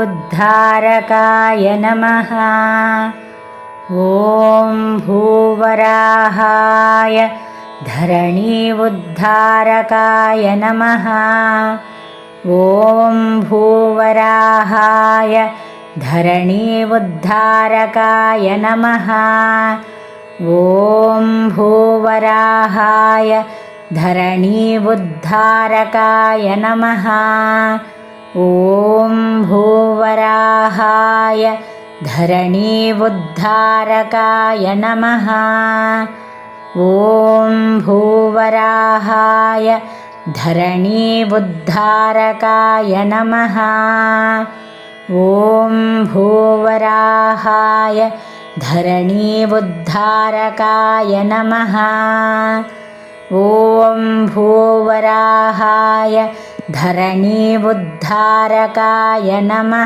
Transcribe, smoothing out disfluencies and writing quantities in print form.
उद्धारकाय नमः। ॐ भूवराहाय धरणी उद्धारकाय नमः। ॐ भूवराहाय धरणी उद्धारकाय नमः। ॐ भूवराहाय धरणी उद्धारकाय नमः। ॐ भूवराहाय धरणी उद्धारकाय नमः। ॐ भूवराहाय धरणी उद्धारकाय नमः। ॐ भूवराहाय धरणी उद्धारकाय नमः। ॐ भूवराहाय धरणी उद्धारकाय नमः।